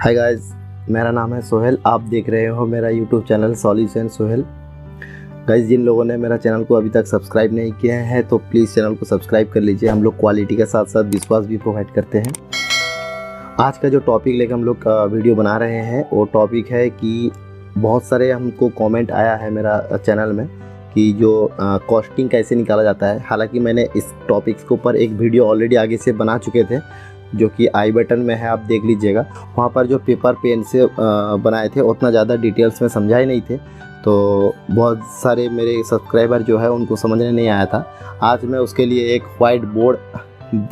Hi guys, मेरा नाम है सोहेल। आप देख रहे हो मेरा YouTube channel solution Sohail. Guys, जिन लोगों ने मेरा चैनल को अभी तक सब्सक्राइब नहीं किया है तो प्लीज़ चैनल को सब्सक्राइब कर लीजिए। हम लोग क्वालिटी के साथ साथ विश्वास भी प्रोवाइड करते हैं। आज का जो टॉपिक लेकर हम लोग वीडियो बना रहे हैं वो टॉपिक है कि बहुत सारे हमको कॉमेंट आया है मेरा चैनल में कि जो कॉस्टिंग कैसे निकाला जाता है। हालांकि मैंने इस टॉपिक के ऊपर एक वीडियो ऑलरेडी आगे से बना चुके थे जो कि आई बटन में है, आप देख लीजिएगा। वहाँ पर जो पेपर पेन से बनाए थे उतना ज़्यादा डिटेल्स में समझाए नहीं थे, तो बहुत सारे मेरे सब्सक्राइबर जो है उनको समझने नहीं आया था। आज मैं उसके लिए एक वाइट बोर्ड,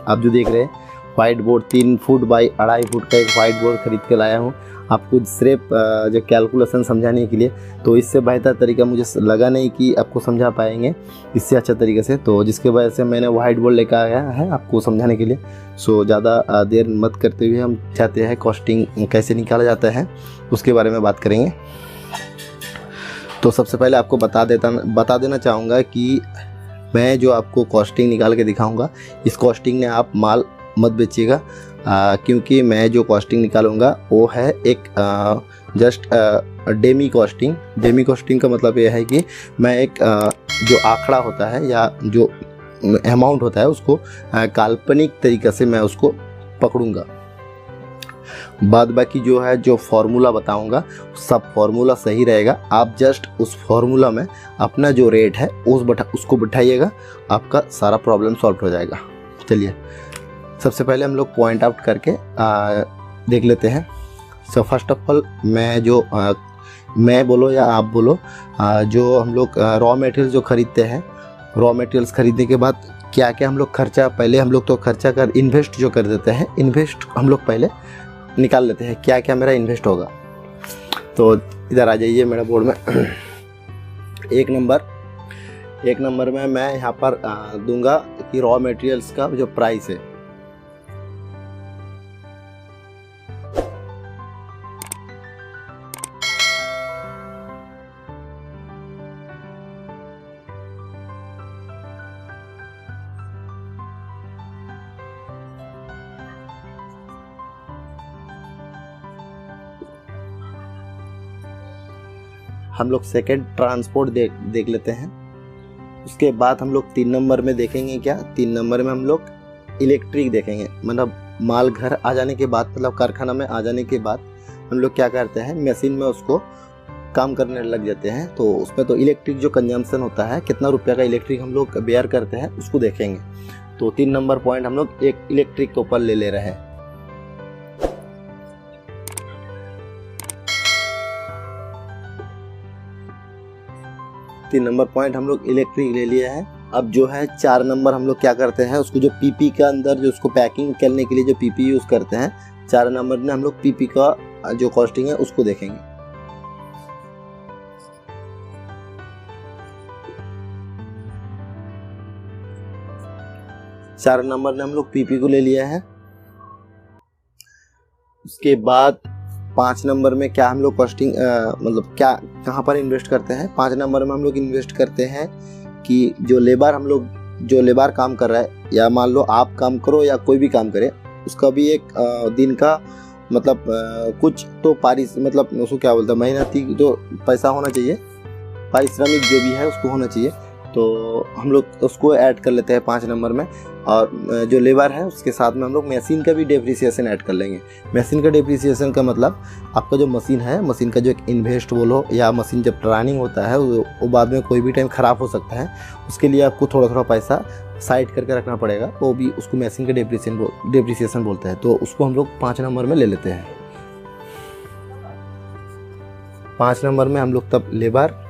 आप जो देख रहे हैं white board 3 foot by 2.5 foot का एक वाइट बोर्ड खरीद के लाया हूँ आपको सिर्फ जो कैलकुलेशन समझाने के लिए। तो इससे बेहतर तरीका मुझे लगा नहीं कि आपको समझा पाएंगे इससे अच्छा तरीके से, तो जिसके वजह से मैंने वाइट बोर्ड लेकर आया है आपको समझाने के लिए। सो ज़्यादा देर मत करते हुए हम चाहते हैं कॉस्टिंग कैसे निकाला जाता है उसके बारे में बात करेंगे। तो सबसे पहले आपको बता देना चाहूँगा कि मैं जो आपको कॉस्टिंग निकाल के दिखाऊँगा, इस कॉस्टिंग में आप माल मत बेचिएगा, क्योंकि मैं जो कॉस्टिंग निकालूंगा वो है एक just Demi costing. Demi costing का मतलब ये है कि मैं एक जो आंकड़ा होता है या जो अमाउंट होता है उसको काल्पनिक तरीके से मैं उसको पकड़ूंगा। बाद बाकी जो है जो फॉर्मूला बताऊंगा सब फॉर्मूला सही रहेगा। आप जस्ट उस फॉर्मूला में अपना जो रेट है उसको बिठाइएगा, आपका सारा प्रॉब्लम सॉल्व हो जाएगा। चलिए सबसे पहले हम लोग पॉइंट आउट करके देख लेते हैं। सो फर्स्ट ऑफ ऑल मैं बोलो या आप बोलो, जो हम लोग रॉ मटेरियल जो ख़रीदते हैं, रॉ मटेरियल्स ख़रीदने के बाद क्या क्या हम लोग खर्चा, पहले हम लोग तो खर्चा कर इन्वेस्ट जो कर देते हैं, इन्वेस्ट हम लोग पहले निकाल लेते हैं क्या क्या मेरा इन्वेस्ट होगा। तो इधर आ जाइए मेरा बोर्ड में। एक नंबर में मैं यहाँ पर दूंगा कि रॉ मटेरियल्स का जो प्राइस है, हम लोग सेकेंड ट्रांसपोर्ट देख लेते हैं। उसके बाद हम लोग 3 नंबर में देखेंगे क्या, 3 नंबर में हम लोग इलेक्ट्रिक देखेंगे। मतलब माल घर आ जाने के बाद, मतलब कारखाना में आ जाने के बाद हम लोग क्या करते हैं, मशीन में उसको काम करने लग जाते हैं। तो उसमें तो इलेक्ट्रिक जो कंजम्पशन होता है, कितना रुपया का इलेक्ट्रिक हम लोग बेयर करते हैं उसको देखेंगे। तो 3 नंबर पॉइंट हम लोग एक इलेक्ट्रिक के ऊपर ले रहे हैं। तीन नंबर पॉइंट हम लोग इलेक्ट्रिक ले लिया है। अब जो है 4 नंबर हम लोग क्या करते हैं, उसको जो पीपी के अंदर जो उसको पैकिंग करने के लिए जो पीपी यूज़ करते हैं, 4 नंबर में हम लोग पीपी का जो कॉस्टिंग है उसको देखेंगे। चार नंबर में हम लोग पीपी को ले लिया है। उसके बाद 5 नंबर में क्या हम लोग कॉस्टिंग मतलब क्या कहाँ पर इन्वेस्ट करते हैं। 5 नंबर में हम लोग इन्वेस्ट करते हैं कि जो लेबर काम कर रहा है, या मान लो आप काम करो या कोई भी काम करे, उसका भी एक दिन का मतलब कुछ तो मतलब उसको क्या बोलते हैं, मेहनती जो पैसा होना चाहिए, पारिश्रमिक जो भी है उसको होना चाहिए। तो हम लोग उसको ऐड कर लेते हैं 5 नंबर में। और जो लेबर है उसके साथ में हम लोग मशीन का भी डेप्रिसिएशन ऐड कर लेंगे। मशीन का डेप्रिसिएशन का मतलब आपका जो मशीन है, मशीन का जो एक इन्वेस्ट बोलो, या मशीन जब रनिंग होता है वो बाद में कोई भी टाइम ख़राब हो सकता है, उसके लिए आपको थोड़ा पैसा साइड करके रखना पड़ेगा, वो भी उसको मशीन का डेप्रिसिएशन बोलते हैं। तो उसको हम लोग 5 नंबर में ले लेते हैं। 5 नंबर में हम लोग तब लेबर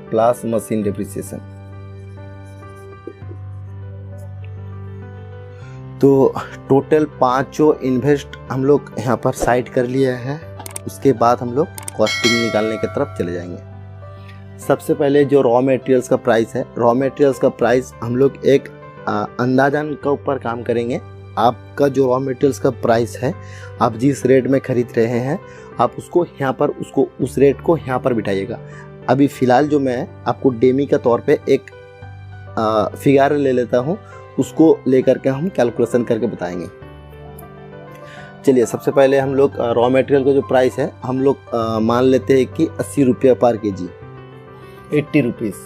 प्लस मशीन डेप्रिसिएशन। तो टोटल 5 इन्वेस्ट हम लोग यहाँ पर साइड कर लिया है। उसके बाद हम लोग कॉस्टिंग निकालने की तरफ चले जाएंगे। सबसे पहले जो रॉ मटेरियल्स का प्राइस है, रॉ मटेरियल्स का प्राइस हम लोग एक अंदाजन के ऊपर काम करेंगे। आपका जो रॉ मटेरियल्स का प्राइस है, आप जिस रेट में खरीद रहे हैं, आप उसको यहाँ पर उस रेट को यहाँ पर बिठाइएगा। अभी फ़िलहाल जो मैं आपको डेमी का तौर पे एक फिगर ले लेता हूँ, उसको लेकर के हम कैलकुलेशन करके बताएंगे। चलिए सबसे पहले हम लोग रॉ मटेरियल का जो प्राइस है हम लोग मान लेते हैं कि 80 रुपये पर केजी, 80 रुपीज़,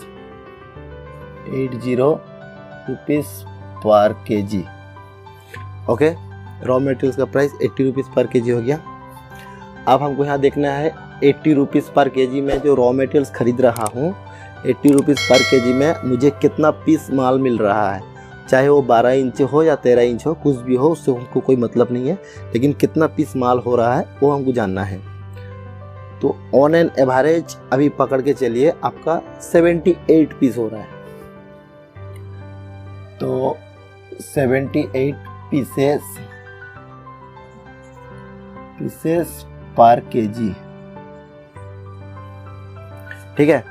80 रुपीज़ पर केजी। ओके, रॉ मटेरियल्स का प्राइस 80 रुपीज़ पर केजी हो गया। अब हमको यहाँ देखना है 80 रुपीज़ पर केजी में जो रॉ मटेरियल्स खरीद रहा हूँ, 80 रुपीज़ पर केजी में मुझे कितना पीस माल मिल रहा है, चाहे वो 12 इंच हो या 13 इंच हो, कुछ भी हो, उससे हमको कोई मतलब नहीं है, लेकिन कितना पीस माल हो रहा है वो हमको जानना है। तो ऑन एन एवरेज अभी पकड़ के चलिए आपका 78 पीस हो रहा है। तो 78 पीसेस पर केजी, ठीक है।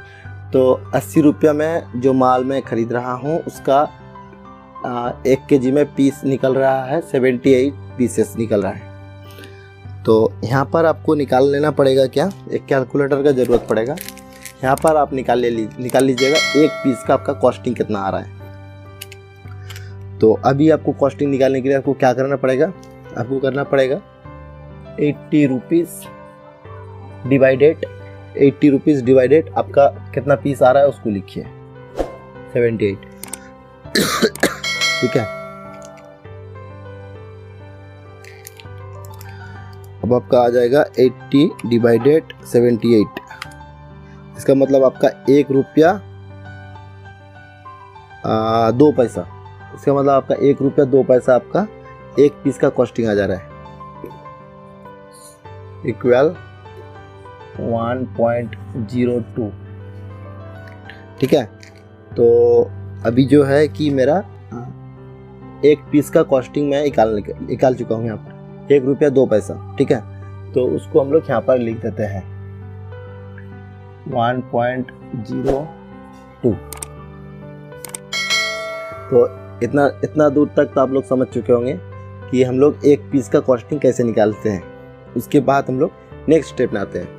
तो 80 रुपये में जो माल मैं खरीद रहा हूँ उसका 1 केजी में पीस निकल रहा है, 78 पीसेस निकल रहा है। तो यहाँ पर आपको निकाल लेना पड़ेगा, क्या एक कैलकुलेटर का ज़रूरत पड़ेगा। यहाँ पर आप निकाल लीजिएगा एक पीस का आपका कॉस्टिंग कितना आ रहा है। तो अभी आपको कॉस्टिंग निकालने के लिए आपको क्या करना पड़ेगा, आपको करना पड़ेगा 80 रुपीज़ डिवाइडेड आपका कितना पीस आ रहा है उसको लिखिए, 78, ठीक है। अब आपका आ जाएगा 80 डिवाइडेड 78, इसका मतलब आपका 1 रुपया 2 पैसा, इसका मतलब आपका 1 रुपया 2 पैसा आपका एक पीस का कॉस्टिंग आ जा रहा है, इक्वल 1.02, ठीक है। तो अभी जो है कि मेरा एक पीस का कॉस्टिंग मैं निकाल चुका हूँ यहाँ पर, 1 रुपया 2 पैसा, ठीक है। तो उसको हम लोग यहाँ पर लिख देते हैं 1.02। तो इतना दूर तक तो आप लोग समझ चुके होंगे कि हम लोग एक पीस का कॉस्टिंग कैसे निकालते हैं। उसके बाद हम लोग नेक्स्ट स्टेप में आते हैं।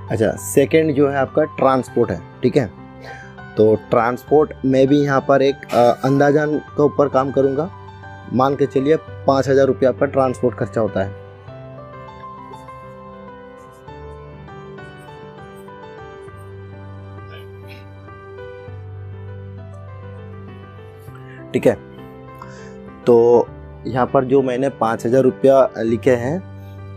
अच्छा, सेकंड जो है आपका ट्रांसपोर्ट है, ठीक है। तो ट्रांसपोर्ट में भी यहाँ पर एक अंदाजान के ऊपर काम करूँगा। मान के चलिए 5000 रुपये आपका ट्रांसपोर्ट खर्चा होता है। ठीक है, तो यहाँ पर जो मैंने 5000 रुपया लिखे हैं,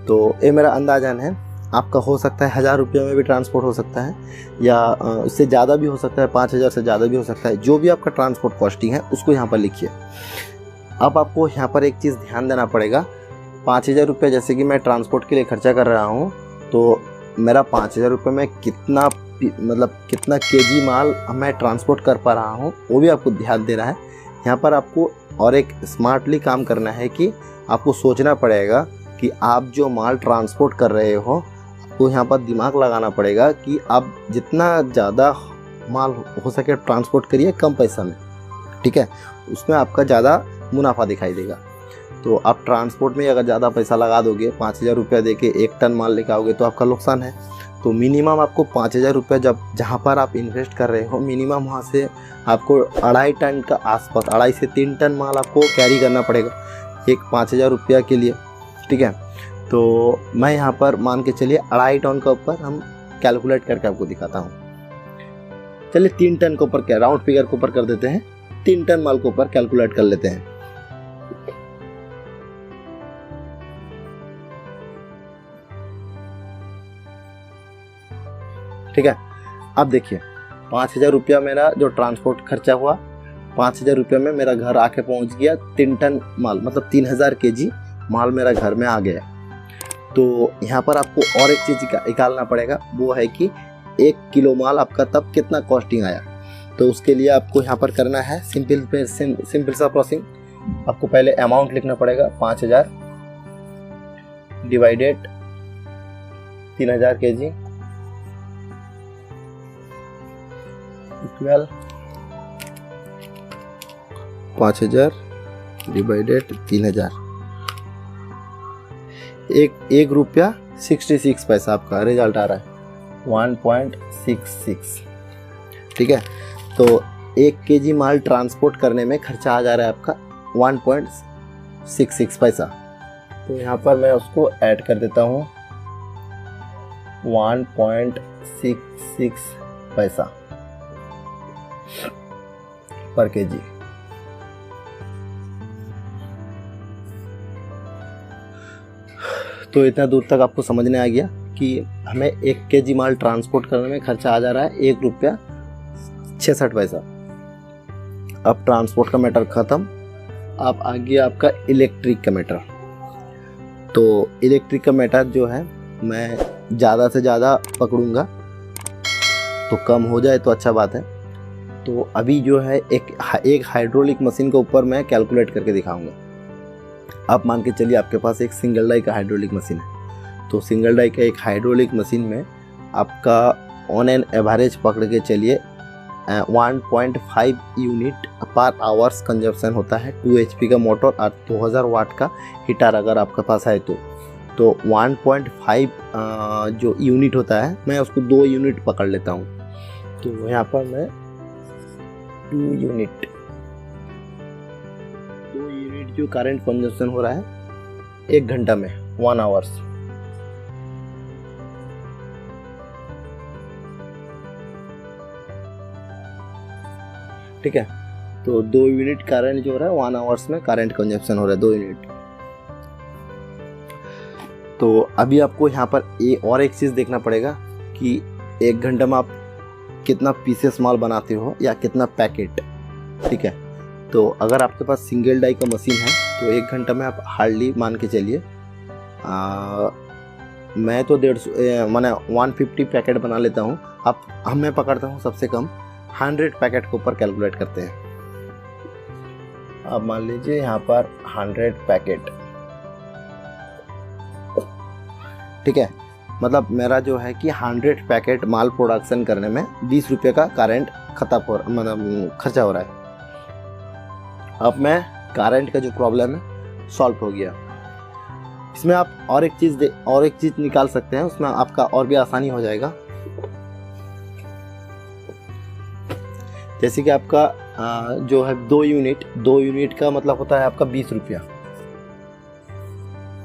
तो ये मेरा अंदाजान है। आपका हो सकता है 1000 रुपये में भी ट्रांसपोर्ट हो सकता है, या उससे ज़्यादा भी हो सकता है, 5000 से ज़्यादा भी हो सकता है। जो भी आपका ट्रांसपोर्ट कॉस्टिंग है उसको यहाँ पर लिखिए। अब आपको यहाँ पर एक चीज़ ध्यान देना पड़ेगा, 5000 रुपये जैसे कि मैं ट्रांसपोर्ट के लिए खर्चा कर रहा हूँ, तो मेरा 5000 रुपये में कितना केजी माल मैं ट्रांसपोर्ट कर पा रहा हूँ वो भी आपको ध्यान देना है। यहाँ पर आपको और एक स्मार्टली काम करना है कि आपको सोचना पड़ेगा कि आप जो माल ट्रांसपोर्ट कर रहे हो, आपको यहाँ पर दिमाग लगाना पड़ेगा कि आप जितना ज़्यादा माल हो सके ट्रांसपोर्ट करिए कम पैसा में, ठीक है। उसमें आपका ज़्यादा मुनाफा दिखाई देगा। तो आप ट्रांसपोर्ट में अगर ज़्यादा पैसा लगा दोगे, 5000 रुपया दे के 1 टन माल लेकर आओगे तो आपका नुकसान है। तो मिनिमम आपको 5000 रुपया जहाँ पर आप इन्वेस्ट कर रहे हो, मिनिमम वहाँ से आपको 2.5 टन का आसपास, 2.5 से 3 टन माल आपको कैरी करना पड़ेगा एक 5000 रुपया के लिए, ठीक है। तो मैं यहाँ पर मान के चलिए 2.5 टन के ऊपर हम कैलकुलेट करके आपको दिखाता हूँ। चलिए 3 टन के ऊपर, क्या राउंड फिगर के ऊपर कर देते हैं, 3 टन माल के ऊपर कैलकुलेट कर लेते हैं। ठीक है, अब देखिए 5000 रुपया मेरा जो ट्रांसपोर्ट खर्चा हुआ, 5000 रुपये में मेरा घर आके पहुंच गया 3 टन माल, मतलब 3000 केजी माल मेरा घर में आ गया। तो यहाँ पर आपको और एक चीज़ निकालना पड़ेगा, वो है कि 1 किलो माल आपका तब कितना कॉस्टिंग आया। तो उसके लिए आपको यहाँ पर करना है सिंपल सा प्रोसेसिंग। आपको पहले अमाउंट लिखना पड़ेगा, 5000 डिवाइडेड 3000 केजी इक्वल 5000 डिवाइडेड 3000, 1 रुपया 66 पैसा आपका रिजल्ट आ रहा है, 1.66, ठीक है। तो 1 kg माल ट्रांसपोर्ट करने में खर्चा आ जा रहा है आपका 1.66 पैसा। तो यहाँ पर मैं उसको ऐड कर देता हूँ 1.66 पैसा पर केजी। तो इतना दूर तक आपको समझने आ गया कि हमें 1 kg माल ट्रांसपोर्ट करने में खर्चा आ जा रहा है 1 रुपया 66 पैसा। अब ट्रांसपोर्ट का मैटर ख़त्म। अब आ गया आपका इलेक्ट्रिक का मैटर। तो इलेक्ट्रिक का मैटर जो है मैं ज़्यादा से ज़्यादा पकड़ूंगा, तो कम हो जाए तो अच्छा बात है। तो अभी जो है एक हाइड्रोलिक मशीन के ऊपर मैं कैलकुलेट करके दिखाऊंगा। आप मान के चलिए आपके पास एक सिंगल डाई का हाइड्रोलिक मशीन है। तो सिंगल डाई का एक हाइड्रोलिक मशीन में आपका ऑन एन एवरेज पकड़ के चलिए 1.5 यूनिट पर आवर्स कंजप्शन होता है। 2 HP का मोटर और 2000 वाट का हीटर अगर आपके पास है तो 1.5 जो यूनिट होता है, मैं उसको 2 यूनिट पकड़ लेता हूँ। तो यहाँ पर मैं 2 यूनिट जो करंट कंजप्शन हो रहा है 1 घंटा में 1 आवर्स। ठीक है। तो 2 यूनिट करंट जो हो रहा है 1 आवर्स में करंट कंजप्शन हो रहा है 2 यूनिट। तो अभी आपको यहाँ पर और एक चीज़ देखना पड़ेगा कि 1 घंटा में आप कितना पीसेस माल बनाते हो या कितना पैकेट। ठीक है। तो अगर आपके पास सिंगल डाई का मशीन है तो 1 घंटा में आप हार्डली मान के चलिए मैं तो 150 माने 150 पैकेट बना लेता हूँ। मैं पकड़ता हूँ सबसे कम 100 पैकेट के ऊपर कैलकुलेट करते हैं। अब मान लीजिए यहाँ पर 100 पैकेट। ठीक है। मतलब मेरा जो है कि 100 पैकेट माल प्रोडक्शन करने में 20 रुपये का करंट मतलब खर्चा हो रहा है। अब मैं करंट का जो प्रॉब्लम है सॉल्व हो गया। इसमें आप और एक चीज़ निकाल सकते हैं, उसमें आपका और भी आसानी हो जाएगा। जैसे कि आपका जो है 2 यूनिट का मतलब होता है आपका 20 रुपया।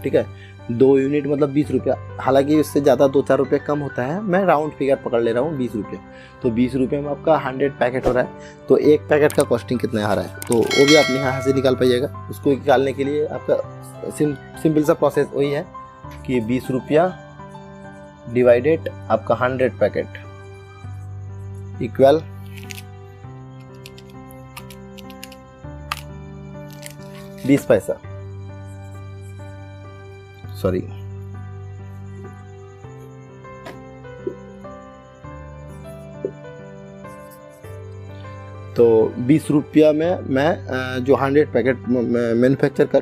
ठीक है। 2 यूनिट मतलब 20 रुपया, हालांकि इससे ज़्यादा 2-4 रुपये कम होता है। मैं राउंड फिगर पकड़ ले रहा हूँ 20 रुपये। तो 20 रुपये में आपका 100 पैकेट हो रहा है। तो 1 पैकेट का कॉस्टिंग कितना आ रहा है तो वो भी आप यहाँ से निकाल पाइएगा। उसको निकालने के लिए आपका सिंपल सा प्रोसेस वही है कि 20 रुपया डिवाइडेड आपका 100 पैकेट इक्वल 20 पैसा। सॉरी, तो 20 रुपया में मैं जो 100 पैकेट मैन्युफैक्चर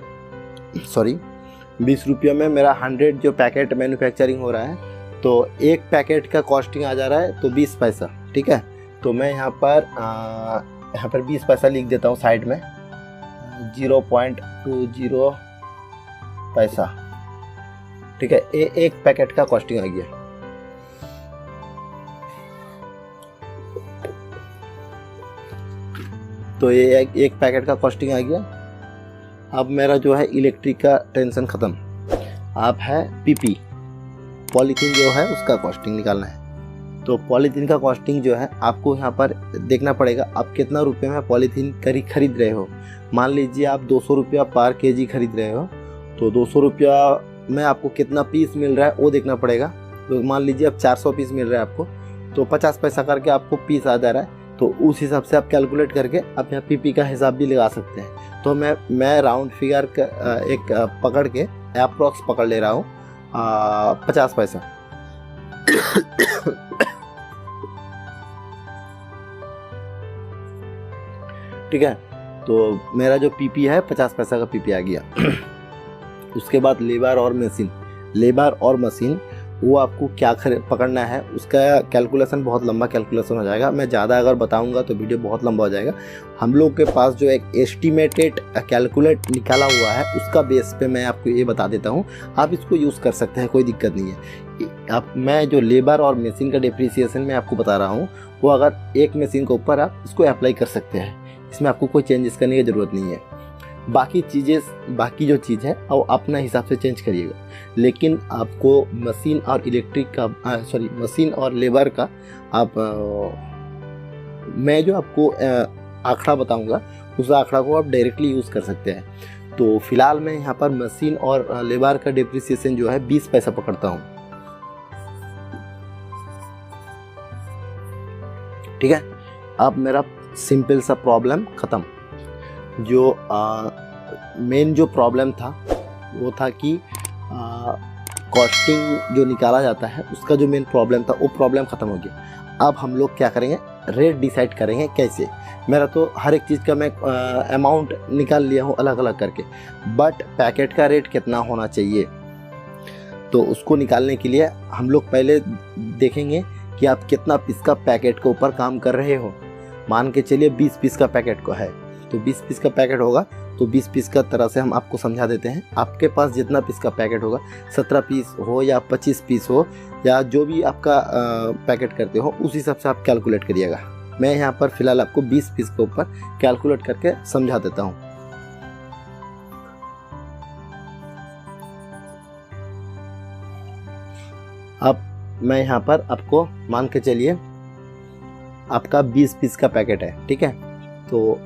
20 रुपया में मेरा 100 जो पैकेट मैन्युफैक्चरिंग हो रहा है, तो 1 पैकेट का कॉस्टिंग आ जा रहा है तो 20 पैसा। ठीक है। तो मैं यहाँ पर 20 पैसा लिख देता हूँ साइड में, 0.20 पैसा। ठीक है। 1 पैकेट का कॉस्टिंग आ गया। तो ये 1 पैकेट का कॉस्टिंग आ गया। अब मेरा जो है इलेक्ट्रिक का टेंशन ख़त्म। अब है पीपी, पॉलीथीन जो है उसका कॉस्टिंग निकालना है। तो पॉलीथीन का कॉस्टिंग जो है आपको यहाँ पर देखना पड़ेगा आप कितना रुपए में पॉलीथीन खरीद रहे हो। मान लीजिए आप 200 रुपया पर केजी खरीद रहे हो, तो 200 रुपया में आपको कितना पीस मिल रहा है वो देखना पड़ेगा। तो मान लीजिए अब 400 पीस मिल रहा है आपको, तो 50 पैसा करके आपको पीस आ जा रहा है। तो उस हिसाब से आप कैलकुलेट करके आप यहाँ पीपी का हिसाब भी लगा सकते हैं। तो मैं राउंड फिगर का एक पकड़ के अप्रॉक्स पकड़ ले रहा हूँ 50 पैसा। ठीक है। तो मेरा जो पीपी है 50 पैसा का पीपी आ गया। उसके बाद लेबर और मशीन वो आपको क्या पकड़ना है, उसका कैलकुलेशन बहुत लंबा कैलकुलेशन हो जाएगा। मैं ज़्यादा अगर बताऊंगा तो वीडियो बहुत लंबा हो जाएगा। हम लोग के पास जो एक एस्टिमेटेड कैलकुलेट निकाला हुआ है उसका बेस पे मैं आपको ये बता देता हूँ। आप इसको यूज़ कर सकते हैं, कोई दिक्कत नहीं है। मैं जो लेबर और मशीन का डिप्रिसिएशन मैं आपको बता रहा हूँ, वो अगर एक मशीन के ऊपर आप इसको अप्लाई कर सकते हैं, इसमें आपको कोई चेंजेस करने की ज़रूरत नहीं है। बाकी जो चीज़ है वो अपना हिसाब से चेंज करिएगा, लेकिन आपको मशीन और मशीन और लेबर का मैं जो आपको आंकड़ा बताऊंगा उस आंकड़ा को आप डायरेक्टली यूज़ कर सकते हैं। तो फिलहाल मैं यहाँ पर मशीन और लेबर का डिप्रिसिएशन जो है 20 पैसा पकड़ता हूँ, ठीक है। अब मेरा सिंपल सा प्रॉब्लम ख़त्म। जो मेन जो प्रॉब्लम था वो था कि कॉस्टिंग जो निकाला जाता है उसका जो मेन प्रॉब्लम था वो प्रॉब्लम ख़त्म हो गया। अब हम लोग क्या करेंगे, रेट डिसाइड करेंगे कैसे। मेरा तो हर एक चीज़ का मैं अमाउंट निकाल लिया हूँ अलग अलग करके, बट पैकेट का रेट कितना होना चाहिए तो उसको निकालने के लिए हम लोग पहले देखेंगे कि आप कितना पीस का पैकेट के ऊपर काम कर रहे हो। मान के चलिए 20 पीस का पैकेट को है, तो 20 पीस का पैकेट होगा तो 20 पीस का तरह से हम आपको समझा देते हैं। आपके पास जितना पीस का पैकेट होगा, 17 पीस हो या 25 पीस हो या जो भी आपका पैकेट करते हो, उस हिसाब से आप कैलकुलेट करिएगा। मैं यहाँ पर फ़िलहाल आपको 20 पीस के ऊपर कैलकुलेट करके समझा देता हूँ। अब मैं यहाँ पर आपको मान के चलिए आपका 20 पीस का पैकेट है, ठीक है। तो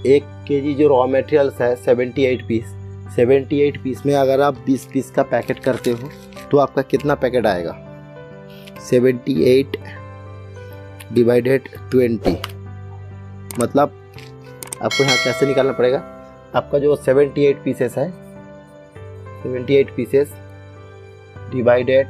1 केजी जो रॉ मटेरियल्स है 78 पीस में अगर आप 20 पीस का पैकेट करते हो तो आपका कितना पैकेट आएगा, 78 डिवाइडेड 20, मतलब आपको यहाँ कैसे निकालना पड़ेगा। आपका जो 78 पीसेस है, 78 पीसेस डिवाइडेड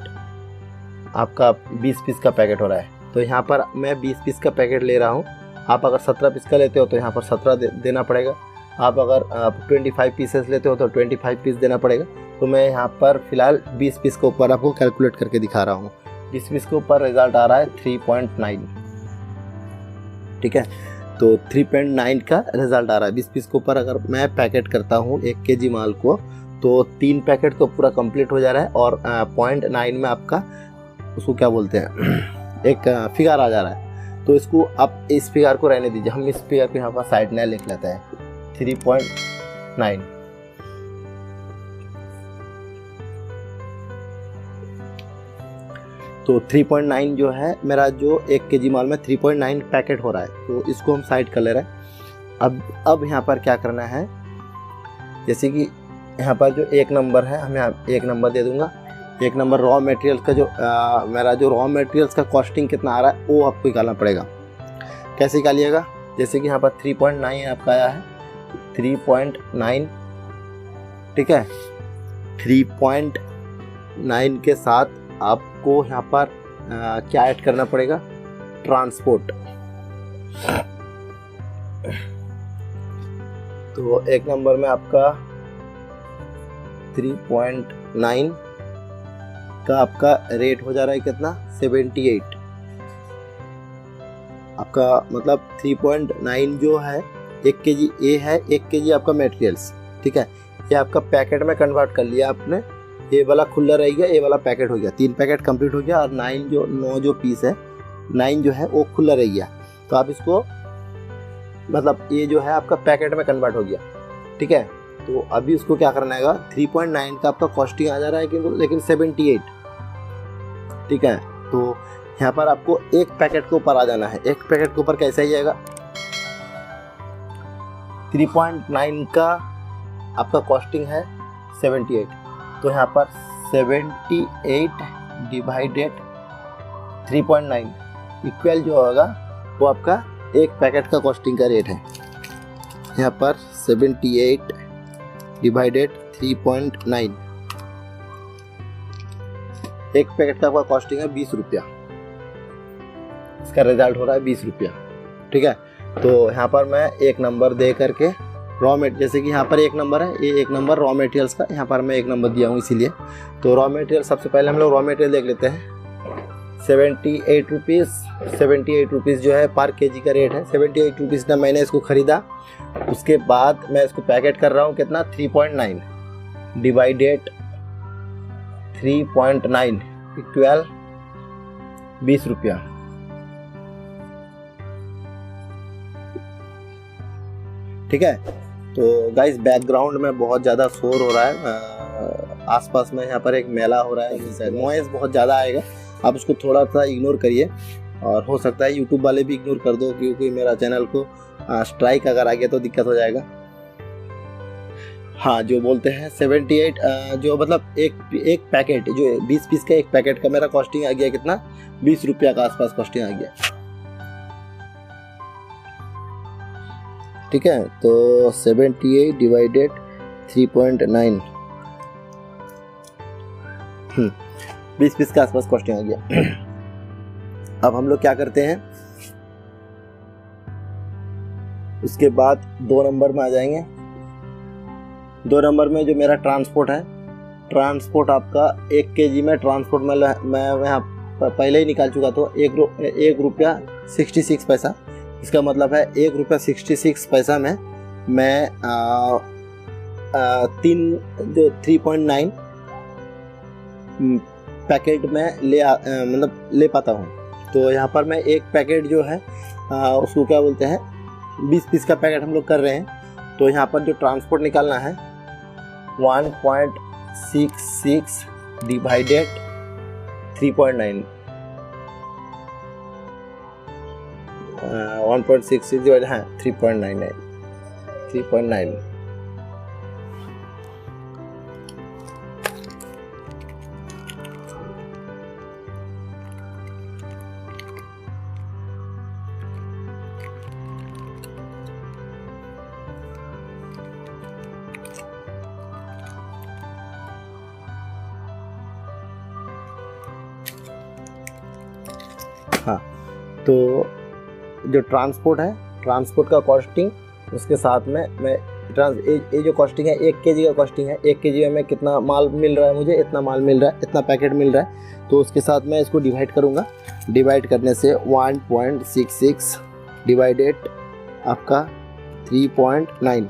आपका 20 पीस का पैकेट हो रहा है, तो यहाँ पर मैं 20 पीस का पैकेट ले रहा हूँ। आप अगर 17 पीस का लेते हो तो यहाँ पर 17 देना पड़ेगा। आप अगर 25 पीसेस लेते हो तो 25 पीस देना पड़ेगा। तो मैं यहाँ पर फ़िलहाल 20 पीस के ऊपर आपको कैलकुलेट करके दिखा रहा हूँ। 20 पीस के ऊपर रिज़ल्ट आ रहा है 3.9, ठीक है। तो 3.9 का रिज़ल्ट आ रहा है। 20 पीस के ऊपर अगर मैं पैकेट करता हूँ 1 केजी माल को, तो 3 पैकेट तो पूरा कंप्लीट हो जा रहा है और 0.9 में आपका उसको क्या बोलते हैं एक फिगर आ जा रहा है। तो इसको आप इस फिगर को रहने दीजिए, हम इस फिगर को यहाँ पर साइड में लिख लेते हैं 3.9। तो 3.9 जो है मेरा, जो 1 केजी माल में 3.9 पैकेट हो रहा है, तो इसको हम साइड कर ले रहे हैं। अब यहाँ पर क्या करना है, जैसे कि यहाँ पर जो 1 नंबर है, हमें 1 नंबर दे दूँगा। 1 नंबर रॉ मटेरियल्स का जो मेरा जो रॉ मटेरियल्स का कॉस्टिंग कितना आ रहा है वो आपको निकालना पड़ेगा। कैसे निकालिएगा, जैसे कि यहाँ पर 3.9 आपका आया है, 3.9, ठीक है। 3.9 के साथ आपको यहाँ पर क्या ऐड करना पड़ेगा, ट्रांसपोर्ट। तो 1 नंबर में आपका 3.9 का आपका रेट हो जा रहा है कितना, 78। आपका मतलब 3.9 जो है 1 केजी ए है, 1 केजी आपका मटेरियल्स, ठीक है। ये आपका पैकेट में कन्वर्ट कर लिया आपने, ये वाला खुला रह गया, ये वाला पैकेट हो गया, 3 पैकेट कंप्लीट हो गया और 9 जो पीस है, 9 जो है वो खुला रह गया। तो आप इसको मतलब ये जो है आपका पैकेट में कन्वर्ट हो गया, ठीक है। तो अभी उसको क्या करना है, 3.9 का आपका कॉस्टिंग आ जा रहा है लेकिन 78, ठीक है। तो यहाँ पर आपको 1 पैकेट के ऊपर आ जाना है। 1 पैकेट के ऊपर कैसे आइएगा, 3.9 का आपका कॉस्टिंग है 78, तो यहाँ पर 78 डिवाइडेड 3.9 इक्वल जो होगा वो आपका 1 पैकेट का कॉस्टिंग का रेट है। यहाँ पर 78 डिवाइडेड 3.9, 1 पैकेट का आपका कॉस्टिंग है 20 रुपया, इसका रिजल्ट हो रहा है 20 रुपया, ठीक है। तो यहाँ पर मैं 1 नंबर दे करके रॉ मेट, जैसे कि यहाँ पर 1 नंबर है, ये 1 नंबर रॉ मटेरियल्स का, यहाँ पर मैं 1 नंबर दिया हूँ इसीलिए। तो रॉ मटेरियल सबसे पहले हम लोग रॉ मटेरियल देख लेते हैं। 78 रुपीज़ जो है पर केजी का रेट है। 78 रुपीज़ का मैंने इसको ख़रीदा, उसके बाद मैं इसको पैकेट कर रहा हूँ कितना, 3.9 डिवाइडेड 3.9, इक्वल 20 रुपया। ठीक है, तो गाइस बैकग्राउंड में बहुत ज़्यादा शोर हो रहा है, आसपास में यहाँ पर एक मेला हो रहा है, नॉइज़ बहुत ज़्यादा आएगा, आप उसको थोड़ा सा इग्नोर करिए। और हो सकता है यूट्यूब वाले भी इग्नोर कर दो, क्योंकि मेरा चैनल को स्ट्राइक अगर आ गया तो दिक्कत हो जाएगा। हाँ, जो बोलते हैं 78 जो मतलब एक पैकेट जो 20 पीस का एक पैकेट का मेरा कॉस्टिंग आ गया कितना, 20 रुपया का आसपास कॉस्टिंग आ गया। ठीक है, तो 78 डिवाइडेड 3.9, 20 पीस के आसपास कॉस्टिंग आ गया। अब हम लोग क्या करते हैं, उसके बाद 2 नंबर में आ जाएंगे। 2 नंबर में जो मेरा ट्रांसपोर्ट है, ट्रांसपोर्ट आपका 1 kg में ट्रांसपोर्ट में मैं यहाँ पहले ही निकाल चुका, तो 1 रुपया 66 पैसा। इसका मतलब है 1 रुपया 66 पैसा में मैं 3.9 पैकेट में मतलब ले पाता हूँ। तो यहाँ पर मैं एक पैकेट जो है उसको क्या बोलते हैं, 20 पीस का पैकेट हम लोग कर रहे हैं। तो यहाँ पर जो ट्रांसपोर्ट निकालना है 1.66 डिवाइडेड 3.9, 1.66 डिवाइडेड 3.9। हाँ, तो जो ट्रांसपोर्ट है, ट्रांसपोर्ट का कॉस्टिंग, उसके साथ में मैं ये जो कॉस्टिंग है 1 kg का कॉस्टिंग है, 1 kg में कितना माल मिल रहा है मुझे, इतना माल मिल रहा है, इतना पैकेट मिल रहा है। तो उसके साथ मैं इसको डिवाइड करूँगा। डिवाइड करने से 1.66 डिवाइडेड आपका 3.9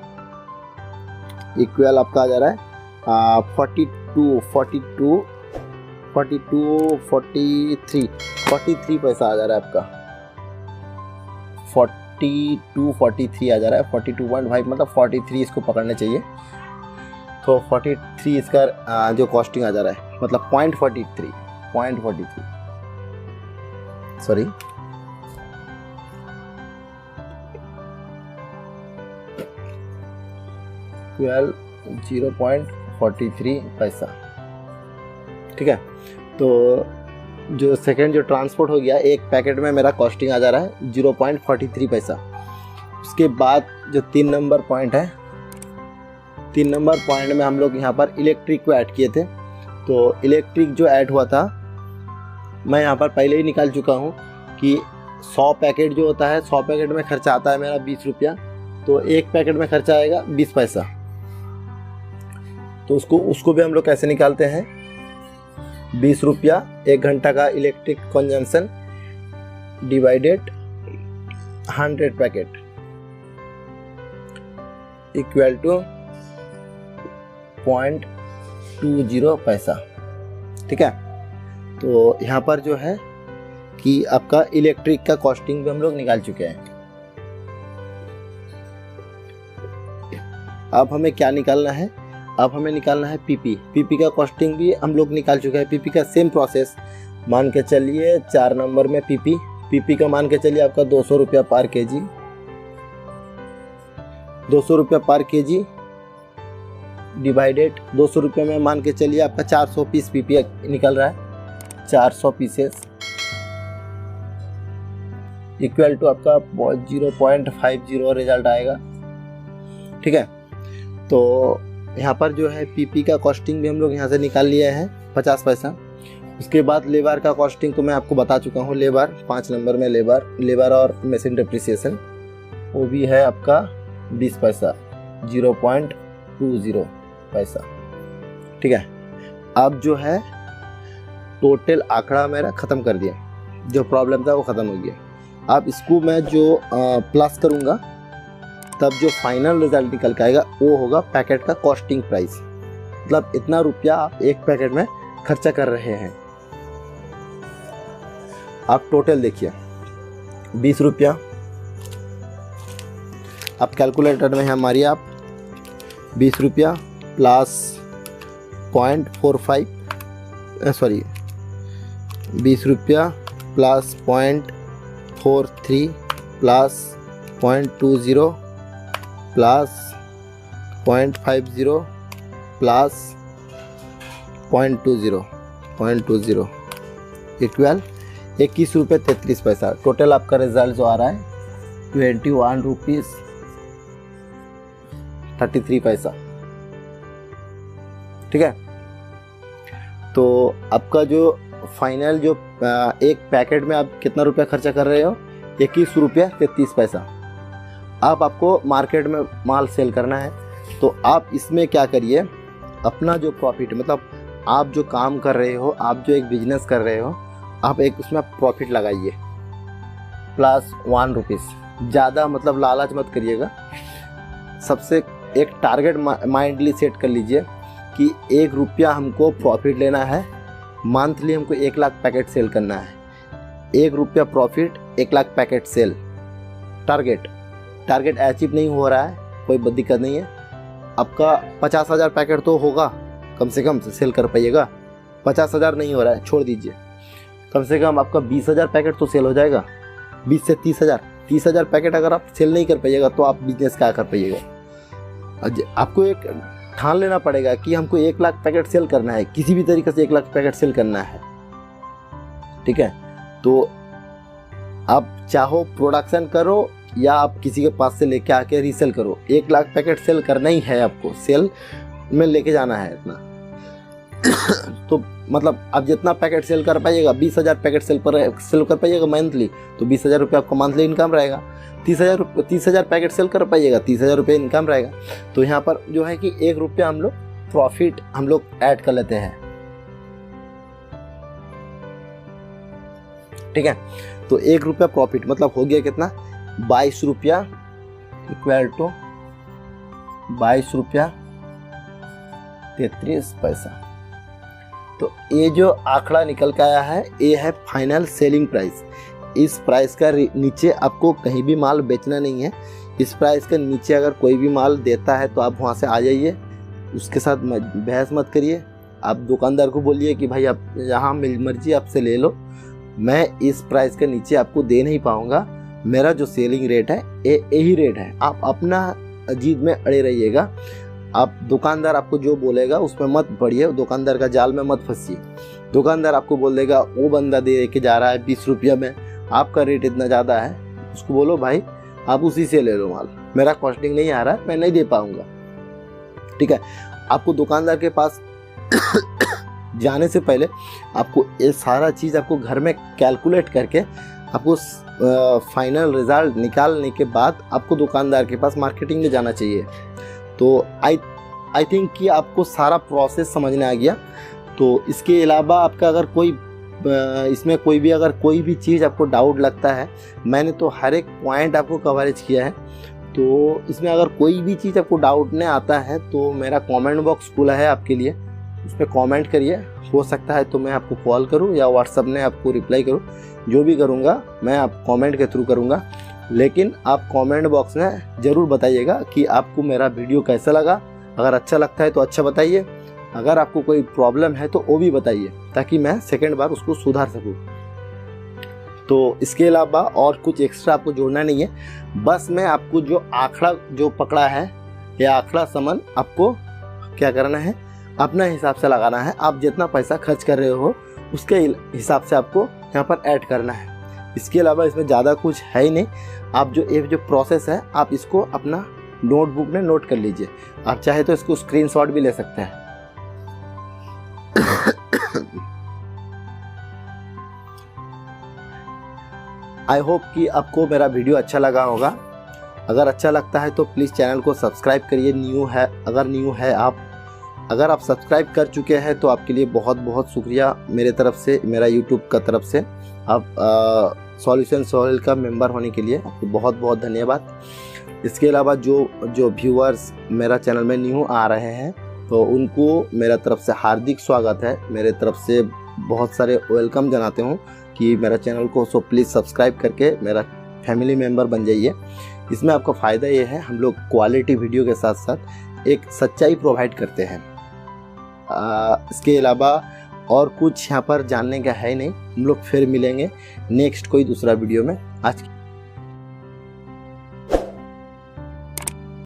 इक्वल आपका आ जा रहा है 43 पैसा आ जा रहा है आपका, 43 आ जा रहा है, 42.5 मतलब 43 इसको पकड़ना चाहिए। तो 43 इसका जो कॉस्टिंग आ जा रहा है, मतलब 0.43 सॉरी, इक्वल 0.43 पैसा। ठीक है, तो जो सेकेंड जो ट्रांसपोर्ट हो गया, एक पैकेट में मेरा कॉस्टिंग आ जा रहा है 0.43 पैसा। उसके बाद जो 3 नंबर पॉइंट है, 3 नंबर पॉइंट में हम लोग यहाँ पर इलेक्ट्रिक को ऐड किए थे। तो इलेक्ट्रिक जो ऐड हुआ था मैं यहाँ पर पहले ही निकाल चुका हूँ कि 100 पैकेट जो होता है, 100 पैकेट में खर्चा आता है मेरा 20 रुपया, तो एक पैकेट में खर्चा आएगा 20 पैसा। तो उसको भी हम लोग कैसे निकालते हैं, 20 रुपया 1 घंटा का electric consumption divided 100 packet equal to 0.20 पैसा। ठीक है, तो यहाँ पर जो है कि आपका इलेक्ट्रिक का कॉस्टिंग भी हम लोग निकाल चुके हैं। अब हमें क्या निकालना है, अब हमें निकालना है पीपी का कॉस्टिंग भी हम लोग निकाल चुके हैं। पीपी का सेम प्रोसेस, मान के चलिए 4 नंबर में पीपी का मान के चलिए आपका 200 रुपया पर केजी, 200 रुपया पर केजी डिवाइडेड 200 रुपये में मान के चलिए आपका 400 पीस पीपी निकल रहा है, 400 पीसेस इक्वल टू आपका 0.50 रिजल्ट आएगा। ठीक है, तो यहाँ पर जो है पीपी का कॉस्टिंग भी हम लोग यहाँ से निकाल लिए हैं 50 पैसा। उसके बाद लेबर का कॉस्टिंग तो मैं आपको बता चुका हूँ, लेबर 5 नंबर में लेबर और मशीन डिप्रिसिएशन वो भी है आपका 20 पैसा, 0.20 पैसा। ठीक है, अब जो है टोटल आंकड़ा मेरा ख़त्म कर दिया, जो प्रॉब्लम था वो ख़त्म हो गया। अब इसको मैं जो प्लस करूँगा तब जो फाइनल रिजल्ट निकल के आएगा वो होगा पैकेट का कॉस्टिंग प्राइस, मतलब इतना रुपया आप एक पैकेट में खर्चा कर रहे हैं। आप टोटल देखिए 20 रुपया, आप कैलकुलेटर में हमारी आप 20 रुपया प्लस 0.45 सॉरी 20 रुपया plus 0.43 plus 0.20 plus 0.50 plus 0.20 equal 21 रुपये 33 पैसा। टोटल आपका रिजल्ट जो आ रहा है 21 रुपीज़ 33 पैसा। ठीक है, तो आपका जो फाइनल जो एक पैकेट में आप कितना रुपया खर्चा कर रहे हो, 21 रुपया 33 पैसा। अब आपको मार्केट में माल सेल करना है, तो आप इसमें क्या करिए, अपना जो प्रॉफिट मतलब आप जो काम कर रहे हो, आप जो एक बिजनेस कर रहे हो, आप एक उसमें प्रॉफिट लगाइए प्लस 1 रुपीज़। ज़्यादा मतलब लालच मत करिएगा। सबसे एक टारगेट माइंडली सेट कर लीजिए कि 1 रुपया हमको प्रॉफिट लेना है, मंथली हमको 1 लाख पैकेट सेल करना है। 1 रुपया profit 1 lakh packet sale target achieve नहीं हो रहा है, कोई दिक्कत नहीं है। आपका 50,000 पैकेट तो होगा कम से कम सेल कर पाइएगा। 50,000 नहीं हो रहा है, छोड़ दीजिए, कम से कम आपका 20,000 पैकेट तो सेल हो जाएगा। 20 से 30,000 पैकेट अगर आप सेल नहीं कर पाइएगा तो आप बिजनेस क्या कर पाइएगा। आपको एक ठान लेना पड़ेगा कि हमको 1 लाख पैकेट सेल करना है, किसी भी तरीके से 1 लाख पैकेट सेल करना है। ठीक है, तो आप चाहो प्रोडक्शन करो या आप किसी के पास से लेके आके रीसेल करो, 1 लाख पैकेट सेल करना ही है, आपको सेल में लेके जाना है इतना। तो मतलब आप जितना पैकेट सेल कर पाइएगा, 20,000 पैकेट सेल कर पाइएगा मंथली, तो 20,000 रुपये आपका मंथली इनकम रहेगा। 30,000 पैकेट सेल कर पाइएगा, 30,000 रुपये इनकम रहेगा। तो यहाँ पर जो है कि 1 रुपया हम लोग प्रॉफिट हम लोग ऐड कर लेते हैं। ठीक है, तो 1 रुपया प्रॉफिट मतलब हो गया कितना, 22 रुपया इक्वल टू 22 रुपया 33 पैसा। तो ये जो आंकड़ा निकल के आया है, ये है फाइनल सेलिंग प्राइस। इस प्राइस का नीचे आपको कहीं भी माल बेचना नहीं है। इस प्राइस के नीचे अगर कोई भी माल देता है तो आप वहाँ से आ जाइए, उसके साथ बहस मत करिए। आप दुकानदार को बोलिए कि भाई आप यहाँ मर्जी आपसे ले लो, मैं इस प्राइस के नीचे आपको दे नहीं पाऊँगा, मेरा जो सेलिंग रेट है यही रेट है। आप अपना जिद में अड़े रहिएगा। आप दुकानदार आपको जो बोलेगा उसमें मत पड़िए, दुकानदार का जाल में मत फंसिए। दुकानदार आपको बोल देगा वो बंदा दे के जा रहा है 20 रुपया में, आपका रेट इतना ज़्यादा है, उसको बोलो भाई आप उसी से ले लो माल, मेरा कॉस्टिंग नहीं आ रहा है, मैं नहीं दे पाऊँगा। ठीक है, आपको दुकानदार के पास जाने से पहले आपको ये सारा चीज़ आपको घर में कैलकुलेट करके आपको फाइनल रिज़ल्ट निकालने के बाद आपको दुकानदार के पास मार्केटिंग में जाना चाहिए। तो आई थिंक कि आपको सारा प्रोसेस समझ में आ गया। तो इसके अलावा आपका अगर कोई इसमें कोई भी चीज़ आपको डाउट लगता है, मैंने तो हर एक पॉइंट आपको कवरेज किया है। तो इसमें अगर कोई भी चीज़ आपको डाउट नहीं आता है तो मेरा कमेंट बॉक्स खुला है आपके लिए, उस पर कमेंट करिए। हो सकता है तो मैं आपको कॉल करूं या व्हाट्सएप में आपको रिप्लाई करूं, जो भी करूंगा मैं आप कमेंट के थ्रू करूंगा। लेकिन आप कमेंट बॉक्स में ज़रूर बताइएगा कि आपको मेरा वीडियो कैसा लगा। अगर अच्छा लगता है तो अच्छा बताइए, अगर आपको कोई प्रॉब्लम है तो वो भी बताइए, ताकि मैं सेकंड बार उसको सुधार सकूं। तो इसके अलावा और कुछ एक्स्ट्रा आपको जोड़ना नहीं है, बस मैं आपको जो आंकड़ा जो पकड़ा है, ये आंकड़ा समझ आपको क्या करना है, अपना हिसाब से लगाना है। आप जितना पैसा खर्च कर रहे हो उसके हिसाब से आपको यहाँ पर ऐड करना है। इसके अलावा इसमें ज़्यादा कुछ है ही नहीं। आप जो प्रोसेस है आप इसको अपना नोटबुक में नोट कर लीजिए। आप चाहे तो इसको स्क्रीनशॉट भी ले सकते हैं। आई होप कि आपको मेरा वीडियो अच्छा लगा होगा। अगर अच्छा लगता है तो प्लीज़ चैनल को सब्सक्राइब करिए। अगर न्यू है आप, अगर आप सब्सक्राइब कर चुके हैं तो आपके लिए बहुत बहुत शुक्रिया मेरे तरफ से, मेरा यूट्यूब का तरफ से। आप सॉल्यूशन सोहेल का मेंबर होने के लिए आपको बहुत बहुत धन्यवाद। इसके अलावा जो व्यूअर्स मेरा चैनल में न्यू आ रहे हैं तो उनको मेरा तरफ से हार्दिक स्वागत है, मेरे तरफ से बहुत सारे वेलकम जनाते हूँ। कि मेरा चैनल को सो प्लीज़ सब्सक्राइब करके मेरा फैमिली मेम्बर बन जाइए। इसमें आपका फ़ायदा ये है, हम लोग क्वालिटी वीडियो के साथ साथ एक सच्चाई प्रोवाइड करते हैं। इसके अलावा और कुछ यहाँ पर जानने का है नहीं। हम लोग फिर मिलेंगे नेक्स्ट कोई दूसरा वीडियो में। आज